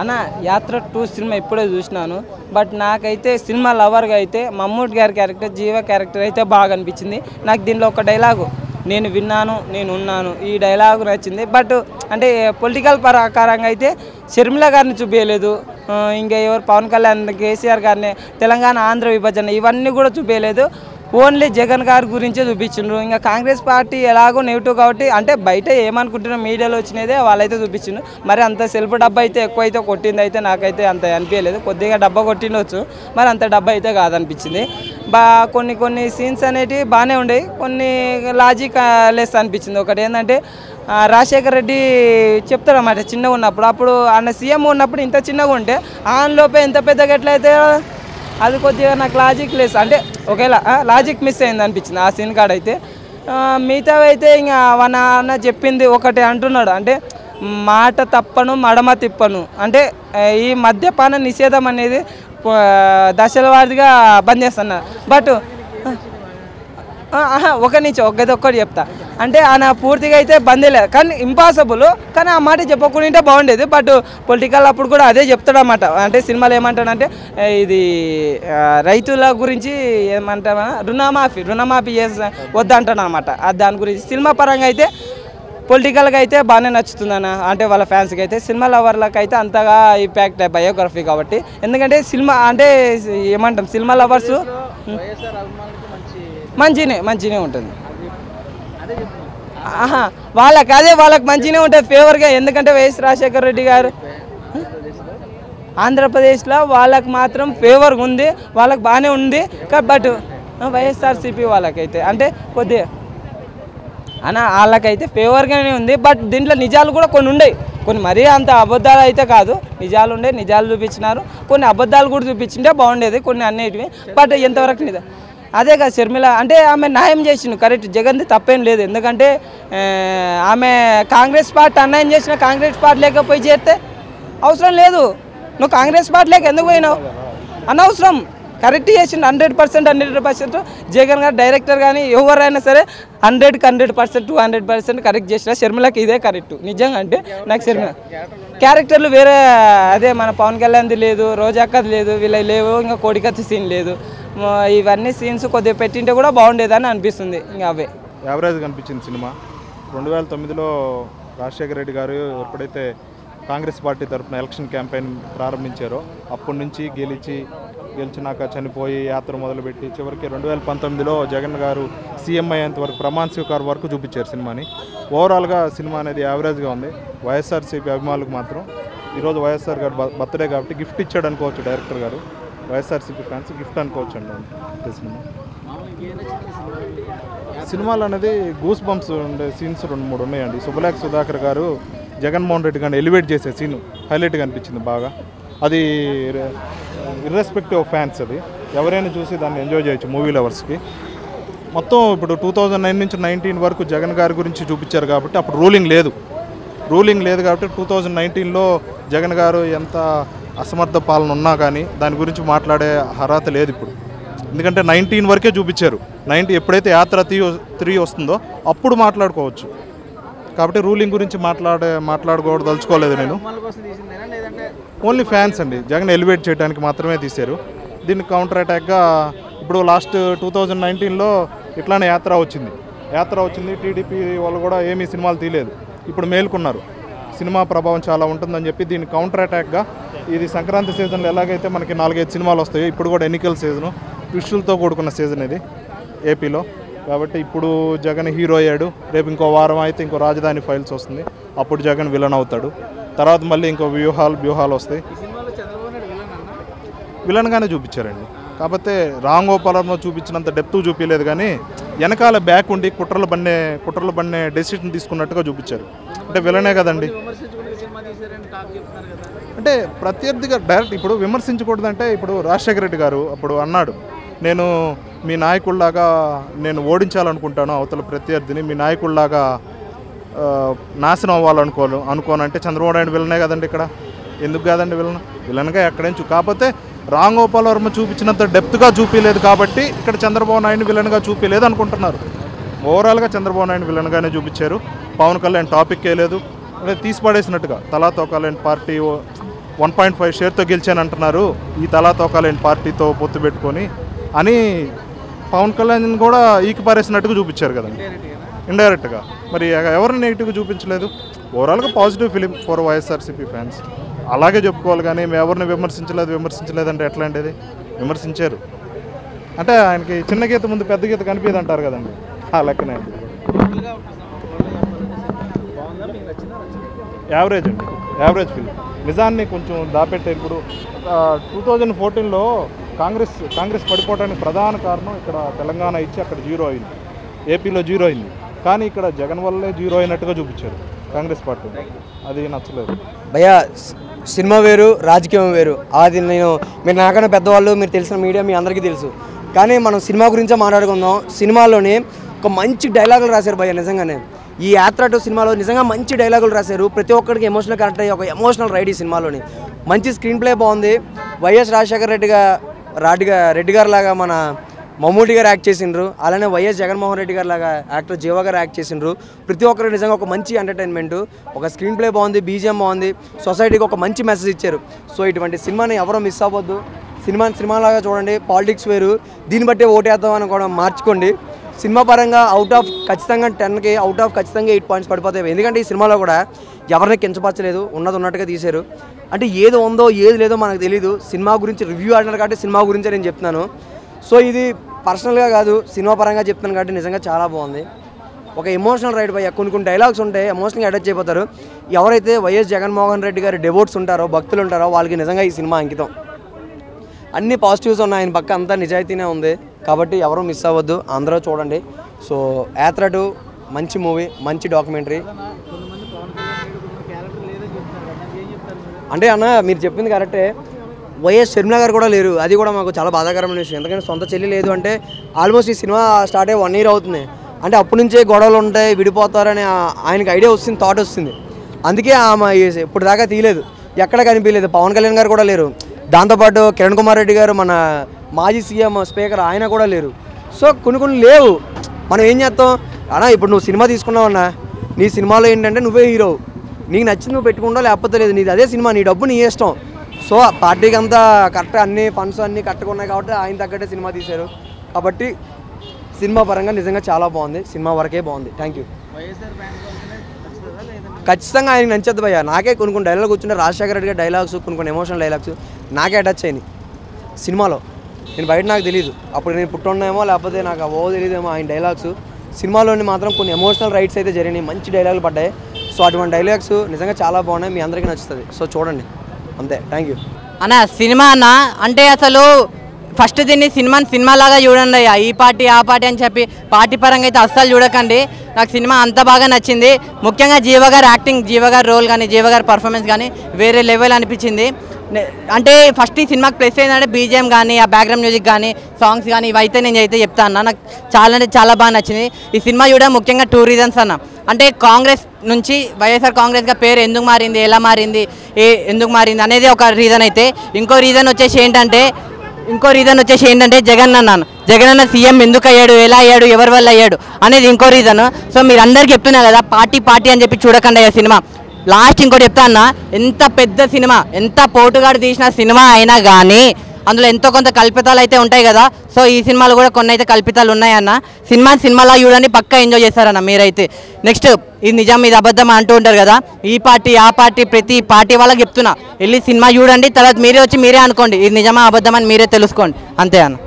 అన్న యాత్ర 2 సినిమా ఇప్పుడే చూసినాను. బట్ నాకైతే సినిమా లవర్గా అయితే మమ్మూటి గారి క్యారెక్టర్, జీవ క్యారెక్టర్ అయితే బాగా అనిపించింది. నాకు దీనిలో ఒక డైలాగు నేను విన్నాను నేను ఉన్నాను ఈ డైలాగు నచ్చింది. బట్ అంటే పొలిటికల్ ప్రకారంగా అయితే షర్మిల గారిని చూపించలేదు. ఇంకా ఎవరు పవన్ కళ్యాణ్, కేసీఆర్ గారిని, తెలంగాణ ఆంధ్ర విభజన ఇవన్నీ కూడా చూపించలేదు. ఓన్లీ జగన్ గారి గురించే చూపించిండ్రు. ఇంకా కాంగ్రెస్ పార్టీ ఎలాగో నెగిటివ్ కాబట్టి అంటే బయట ఏమనుకుంటున్నా మీడియాలో వచ్చినదే వాళ్ళైతే చూపించిండ్రు. మరి అంత సెల్ఫ్ డబ్బా అయితే ఎక్కువైతే కొట్టింది అయితే నాకైతే అంత అనిపించలేదు. కొద్దిగా డబ్బా కొట్టిండొచ్చు, మరి అంత డబ్బా అయితే కాదనిపించింది. కొన్ని సీన్స్ అనేటివి బాగానే ఉండేవి, కొన్ని లాజిక్ లెస్ అనిపించింది. ఒకటి ఏంటంటే రాజశేఖర్ రెడ్డి చెప్తాడన్నమాట చిన్నగా ఉన్నప్పుడు, అప్పుడు ఆయన సీఎం ఉన్నప్పుడు ఇంత చిన్నగా ఉంటే ఆన్లోపే ఎంత పెద్దగా ఎట్లయితే అది కొద్దిగా నాకు లాజిక్ లెస్ అంటే ఒకవేళ లాజిక్ మిస్ అయింది అనిపించింది ఆ సీన్ కాడైతే. మిగతావి అయితే ఇంకా అన్న చెప్పింది ఒకటి అంటున్నాడు, అంటే మాట తప్పను మడమ తిప్పను, అంటే ఈ మద్యపాన నిషేధం అనేది దశల వారీగా బంద్ చేస్తున్నారు. బట్ ఒక నుంచి ఒక్కటి చెప్తా, అంటే ఆయన పూర్తిగా అయితే బంద్ లేదు కానీ ఇంపాసిబుల్, కానీ ఆ మాట చెప్పకుండా బాగుండేది. బట్ పొలిటికల్ అప్పుడు కూడా అదే చెప్తాడన్నమాట. అంటే సినిమాలు ఏమంటాడంటే ఇది రైతుల గురించి ఏమంటా రుణమాఫీ వద్దంటాడు అనమాట. దాని గురించి సినిమా పరంగా అయితే పొలిటికల్గా అయితే బాగానే నచ్చుతుందన్న, అంటే వాళ్ళ ఫ్యాన్స్కి అయితే. సినిమా లవర్లకు అయితే అంతగా ఇంపాక్ట్ బయోగ్రఫీ కాబట్టి, ఎందుకంటే సినిమా అంటే ఏమంటాం సినిమా లవర్స్ మంచిగానే ఉంటుంది. వాళ్ళకి మంచిగానే ఉంటుంది ఫేవర్గా, ఎందుకంటే వైఎస్ రాజశేఖర రెడ్డి గారు ఆంధ్రప్రదేశ్లో వాళ్ళకి మాత్రం ఫేవర్గా ఉంది, వాళ్ళకి బాగానే ఉంది. బట్ వైఎస్ఆర్సీపీ వాళ్ళకైతే అంటే కొద్దిగా వాళ్ళకైతే ఫేవర్గానే ఉంది. బట్ దీంట్లో నిజాలు కూడా కొన్ని ఉన్నాయి, కొన్ని మరీ అంత అబద్ధాలు అయితే కాదు, నిజాలు ఉండే, నిజాలు చూపించినారు. కొన్ని అబద్ధాలు కూడా చూపించింటే బాగుండేది కొన్ని అన్నిటివి. బట్ ఎంతవరకు నిజం అదే కదా షర్మిల అంటే ఆమె న్యాయం చేసిండు కరెక్ట్, జగన్ది తప్పేం లేదు. ఎందుకంటే ఆమె కాంగ్రెస్ పార్టీ అన్యాయం చేసిన కాంగ్రెస్ పార్టీ లేకపోయి చేస్తే అవసరం లేదు. నువ్వు కాంగ్రెస్ పార్టీ లేక ఎందుకు పోయినావు, అనవసరం. కరెక్ట్ చేసిండు 100% జగన్ గారు డైరెక్టర్ కానీ ఎవరైనా సరే 100% 200% కరెక్ట్ చేసిన. షర్మిలకి ఇదే కరెక్ట్ నిజంగా. అంటే నాకు షర్మిల క్యారెక్టర్లు వేరే అదే మన పవన్ కళ్యాణ్ది లేదు, రోజాక్కది లేదు, వీళ్ళ లేవు, ఇంకా కోడికత్తి సీన్ లేదు. ఇవన్నీ సీన్స్ కొద్దిగా పెట్టింటే కూడా బాగుండేదని అనిపిస్తుంది. ఇంకా అవే యావరేజ్గా అనిపించింది సినిమా. 2009లో రాజశేఖర రెడ్డి గారు ఎప్పుడైతే కాంగ్రెస్ పార్టీ తరఫున ఎలక్షన్ క్యాంపెయిన్ ప్రారంభించారో అప్పటి నుంచి గెలిచినాక చనిపోయి యాత్ర మొదలుపెట్టి చివరికి 2019లో జగన్ గారు సీఎం అయ్యేంత వరకు ప్రమాణ స్వీకారం వరకు చూపించారు సినిమాని. ఓవరాల్గా సినిమా అనేది యావరేజ్గా ఉంది. వైఎస్ఆర్సీపీ అభిమానులకు మాత్రం ఈరోజు వైఎస్ఆర్ గారు బర్త్డే కాబట్టి గిఫ్ట్ ఇచ్చాడు అనుకోవచ్చు డైరెక్టర్ గారు. వైఎస్ఆర్సీపీ ఫ్యాన్స్ గిఫ్ట్ అనుకోవచ్చు అండి. సినిమాలు అనేది గూస్ బంప్స్ ఉండే సీన్స్ 2-3 ఉన్నాయండి. సుబ్బలేఖ సుధాకర్ గారు జగన్మోహన్ రెడ్డి గారిని ఎలివేట్ చేసే సీన్ హైలైట్గా అనిపించింది బాగా. అది ఇర్రెస్పెక్టివ్ ఆఫ్ ఫ్యాన్స్, అది ఎవరైనా చూసి దాన్ని ఎంజాయ్ చేయొచ్చు మూవీ లవర్స్కి. మొత్తం ఇప్పుడు 2009 నుంచి 19 వరకు జగన్ గారి గురించి చూపించారు కాబట్టి అప్పుడు రూలింగ్ లేదు కాబట్టి 2019లో జగన్ గారు ఎంత అసమర్థ పాలన ఉన్నా కానీ దాని గురించి మాట్లాడే అర్హత లేదు ఇప్పుడు. ఎందుకంటే 19 వరకే చూపించారు. ఎప్పుడైతే యాత్ర 3 వస్తుందో అప్పుడు మాట్లాడుకోవచ్చు. కాబట్టి రూలింగ్ గురించి మాట్లాడుకోవడం దలుచుకోలేదు నేను. ఓన్లీ ఫ్యాన్స్ అండి, జగన్ ఎలివేట్ చేయడానికి మాత్రమే తీశారు. దీన్ని కౌంటర్ అటాక్గా ఇప్పుడు లాస్ట్ 2019లో ఇట్లానే యాత్ర వచ్చింది. టీడీపీ వాళ్ళు కూడా ఏమీ సినిమాలు తీయలేదు. ఇప్పుడు మేల్కొన్నారు, సినిమా ప్రభావం చాలా ఉంటుందని చెప్పి దీన్ని కౌంటర్ అటాక్గా ఇది సంక్రాంతి సీజన్లో ఎలాగైతే మనకి 4-5 సినిమాలు వస్తాయో ఇప్పుడు కూడా ఎన్నికల సీజను, ట్విస్టులతో కూడుకున్న సీజన్ ఇది ఏపీలో. కాబట్టి ఇప్పుడు జగన్ హీరో అయ్యాడు, రేపు ఇంకో వారం అయితే ఇంకో రాజధాని ఫైల్స్ వస్తుంది, అప్పుడు జగన్ విలన్ అవుతాడు. తర్వాత మళ్ళీ ఇంకో వ్యూహాలు వస్తాయి. విలన్గానే చూపించారండి. కాకపోతే రామ్ గోపాల్ వర్మ చూపించినంత డెప్త్ చూపించలేదు, కానీ వెనకాల బ్యాక్ ఉండి కుట్రలు బన్నే డెసిషన్ తీసుకున్నట్టుగా చూపించారు. అంటే విలనే కదండి. అంటే ప్రత్యర్థిగా డైరెక్ట్ ఇప్పుడు విమర్శించకూడదంటే ఇప్పుడు రాజశేఖర రెడ్డి గారు అప్పుడు అన్నాడు, నేను మీ నాయకుల్లాగా నేను ఓడించాలనుకుంటాను అవతల ప్రత్యర్థిని, మీ నాయకుల్లాగా నాశనం అనుకోనంటే చంద్రబాబు నాయుడు విలనే కదండి ఇక్కడ. ఎందుకు కాదండి విలన్గా ఎక్కడేంచు. కాకపోతే రామ్ గోపాల్ వర్మ చూపించినంత డెప్త్గా చూపించలేదు కాబట్టి ఇక్కడ చంద్రబాబు నాయుడు విలన్గా చూపించలేదు అనుకుంటున్నారు. ఓవరాల్గా చంద్రబాబు నాయుడు విలన్గానే చూపించారు. పవన్ కళ్యాణ్ టాపిక్ వేయలేదు, అంటే తీసి పడేసినట్టుగా తలా తోకాలని పార్టీ 1.5 షేర్తో గెలిచాను అంటున్నారు ఈ తలాతోకాలేని పార్టీతో పొత్తు పెట్టుకొని అని పవన్ కళ్యాణ్ కూడా ఈకిపారేసినట్టుగా చూపించారు కదండి ఇండైరెక్ట్గా. మరి ఎవరిని నెగిటివ్గా చూపించలేదు. ఓవరాల్గా positive film for YSRCP fans అలాగే చెప్పుకోవాలి. కానీ మేము ఎవరిని విమర్శించలేదు అంటే ఎట్లాంటిది విమర్శించారు అంటే ఆయనకి చిన్న గీత ముందు పెద్ద గీత కనిపించదు అంటారు కదండి, ఆ లెక్కనే అండి. యావరేజ్ అండి, యావరేజ్ ఫిలిం. నిజాన్ని కొంచెం దాపెట్టే. ఇప్పుడు 2014లో కాంగ్రెస్ పడిపోవడానికి ప్రధాన కారణం ఇక్కడ తెలంగాణ ఇచ్చి అక్కడ 0 అయింది, ఏపీలో 0 అయింది. కానీ ఇక్కడ జగన్ వల్లే 0 అయినట్టుగా చూపించారు కాంగ్రెస్ పార్టీ. అది నచ్చలేదు భయ్యా. సినిమా వేరు, రాజకీయం వేరు. అది మీరు నాకన్నా పెద్దవాళ్ళు, మీరు తెలిసిన మీడియా మీ అందరికీ తెలుసు. కానీ మనం సినిమా గురించే మాట్లాడుకుందాం. సినిమాలోని ఒక మంచి డైలాగులు రాశారు భయ్యా. నిజంగానే ఈ యాత్ర 2 సినిమాలో నిజంగా మంచి డైలాగులు రాశారు. ప్రతి ఒక్కరికి ఎమోషనల్ కనెక్ట్ అయ్యి ఒక ఎమోషనల్ రైడ్ ఈ సినిమాలోని. మంచి స్క్రీన్ ప్లే బాగుంది. వైఎస్ రాజశేఖర రెడ్డి గారు లాగా మన మమ్మూటి గారు యాక్ట్ చేసిండ్రు. అలానే వైఎస్ జగన్మోహన్ రెడ్డి గారు లాగా యాక్టర్ జీవ గారు యాక్ట్ చేసిండ్రు. ప్రతి ఒక్కరు నిజంగా ఒక మంచి ఎంటర్టైన్మెంట్, ఒక స్క్రీన్ ప్లే బాగుంది, బీజిఎం బాగుంది, సొసైటీకి ఒక మంచి మెసేజ్ ఇచ్చారు. సో ఇటువంటి సినిమాని ఎవరో మిస్ అవ్వద్దు. సినిమాలాగా చూడండి. పాలిటిక్స్ వేరు, దీన్ని బట్టే ఓటేద్దాం అని కూడా మార్చుకోండి. సినిమా పరంగా ఖచ్చితంగా 10కి ఖచ్చితంగా 8 పాయింట్స్ పడిపోతాయి. ఎందుకంటే ఈ సినిమాలో కూడా ఎవరిని కించపరచలేదు, ఉన్నట్టుగా తీశారు. అంటే ఏది ఉందో ఏది లేదో మనకు తెలీదు. సినిమా గురించి రివ్యూ ఆడినారు కాబట్టి సినిమా గురించే నేను చెప్తున్నాను. సో ఇది పర్సనల్గా కాదు, సినిమా పరంగా చెప్తాను కాబట్టి నిజంగా చాలా బాగుంది. ఒక ఎమోషనల్ రైడ్ భయ్య. కొన్ని డైలాగ్స్ ఉంటాయి, ఎమోషనల్గా అటాచ్ అయిపోతారు. ఎవరైతే వైఎస్ జగన్మోహన్ రెడ్డి గారి డెవోట్స్ ఉంటారో, భక్తులు ఉంటారో వాళ్ళకి నిజంగా ఈ సినిమా అంకితం. అన్ని పాజిటివ్స్ ఉన్నాయి, ఆయన పక్క అంతా నిజాయితీనే ఉంది. కాబట్టి ఎవరు మిస్ అవ్వద్దు, అందరూ చూడండి. సో యాత్ర 2 మంచి మూవీ, మంచి డాక్యుమెంటరీ. అంటే అన్న మీరు చెప్పింది కరెక్టే. వైఎస్ షర్మిల గారు కూడా లేరు, అది కూడా మాకు చాలా బాధాకరమైన విషయం. ఎందుకంటే సొంత చెల్లి లేదు అంటే ఆల్మోస్ట్ ఈ సినిమా స్టార్ట్ అయ్యి 1 year అవుతుంది. అంటే అప్పటి నుంచే గొడవలు ఉంటాయి, విడిపోతారని ఆయనకి ఐడియా వస్తుంది, థాట్ వస్తుంది. అందుకే ఆమె ఇప్పుడు దాకా తీయలేదు, ఎక్కడ కనిపించలేదు. పవన్ కళ్యాణ్ గారు కూడా లేరు. దాంతోపాటు కిరణ్ కుమార్ రెడ్డి గారు, మన మాజీ సీఎం స్పీకర్, ఆయన కూడా లేరు. సో కొన్ని లేవు. మనం ఏం చేస్తాం అన్నా? ఇప్పుడు నువ్వు సినిమా తీసుకున్నావన్నా, నీ సినిమాలో ఏంటంటే నువ్వే హీరో, నీకు నచ్చింది నువ్వు పెట్టుకుంటావు, లేకపోతే లేదు, నీది అదే సినిమా, నీ డబ్బు నీ ఇష్టం. సో పార్టీకి అంతా కరెక్ట్, అన్ని ఫండ్స్ అన్నీ కరెక్ట్గా ఉన్నాయి కాబట్టి ఆయన తగ్గట్టే సినిమా తీశారు. కాబట్టి సినిమా పరంగా నిజంగా చాలా బాగుంది. సినిమా వరకే బాగుంది. Thank you. ఖచ్చితంగా ఆయనకి నచ్చదు భయ్య. నాకే కొన్ని డైలాగ్ కూర్చుంటే రాజశేఖర రెడ్డి గారి డైలాగ్స్, కొన్ని ఎమోషనల్ డైలాగ్స్ నాకే అటాచ్ అయినాయి సినిమాలో. నేను బయట నాకు తెలియదు, అప్పుడు నేను పుట్టున్నామో లేకపోతే నాకు తెలియదేమో ఆయన డైలాగ్స్. సినిమాలోని మాత్రం కొన్ని ఎమోషనల్ రైట్స్ అయితే జరిగినాయి, మంచి డైలాగులు పడ్డాయి. సో అటువంటి డైలాగ్స్ నిజంగా చాలా బాగున్నాయి, మీ అందరికీ నచ్చుతుంది. సో చూడండి, అంతే. థ్యాంక్ యూ అన్న. సినిమా అన్న అంటే అసలు ఫస్ట్ దీన్ని సినిమాలాగా చూడండి. ఈ పార్టీ ఆ పార్టీ అని చెప్పి పార్టీ పరంగా అయితే అస్సలు చూడకండి. నాకు సినిమా అంత బాగా నచ్చింది. ముఖ్యంగా జీవ గారు యాక్టింగ్, జీవ గారి రోల్ కానీ, జీవ గారి పర్ఫార్మెన్స్ కానీ వేరే లెవెల్ అనిపించింది. అంటే ఫస్ట్ ఈ సినిమాకి ప్లస్ ఏంటంటే బీజిఎం కానీ, ఆ బ్యాక్గ్రౌండ్ మ్యూజిక్ కానీ, సాంగ్స్ కానీ, ఇవైతే నేను అయితే చెప్తాను అన్న. నాకు చాలా అంటే చాలా బాగా నచ్చింది ఈ సినిమా. చూడడం ముఖ్యంగా 2 reasons అన్న. అంటే కాంగ్రెస్ నుంచి వైఎస్ఆర్ కాంగ్రెస్గా పేరు ఎందుకు మారింది, ఎలా మారింది, ఎందుకు మారింది అనేది ఒక రీజన్ అయితే, ఇంకో రీజన్ వచ్చేసి ఏంటంటే జగన్ అన్న సీఎం ఎందుకు అయ్యాడు, ఎలా అయ్యాడు, ఎవరి వల్ల అయ్యాడు అనేది ఇంకో రీజన్. సో మీరు అందరికీ చెప్తున్నా కదా, పార్టీ అని చెప్పి చూడకండి ఆ సినిమా. లాస్ట్ ఇంకోటి చెప్తా అన్న, ఎంత పెద్ద సినిమా, ఎంత పోటుగాడు తీసిన సినిమా అయినా కానీ అందులో ఎంతో కొంత కల్పితాలు అయితే ఉంటాయి కదా. సో ఈ సినిమాలో కూడా కొన్ని అయితే కల్పితాలు ఉన్నాయన్న. సినిమాలా చూడండి, పక్కా ఎంజాయ్ చేస్తారన్న మీరైతే. నెక్స్ట్ ఇది నిజం ఇది అబద్ధం అంటూ ఉంటారు కదా, ఈ పార్టీ ఆ పార్టీ ప్రతి పార్టీ వాళ్ళకి చెప్తున్నా, వెళ్ళి సినిమా చూడండి, తర్వాత మీరే వచ్చి మీరే అనుకోండి ఇది నిజమా అబద్ధం అని మీరే తెలుసుకోండి, అంతే అన్న.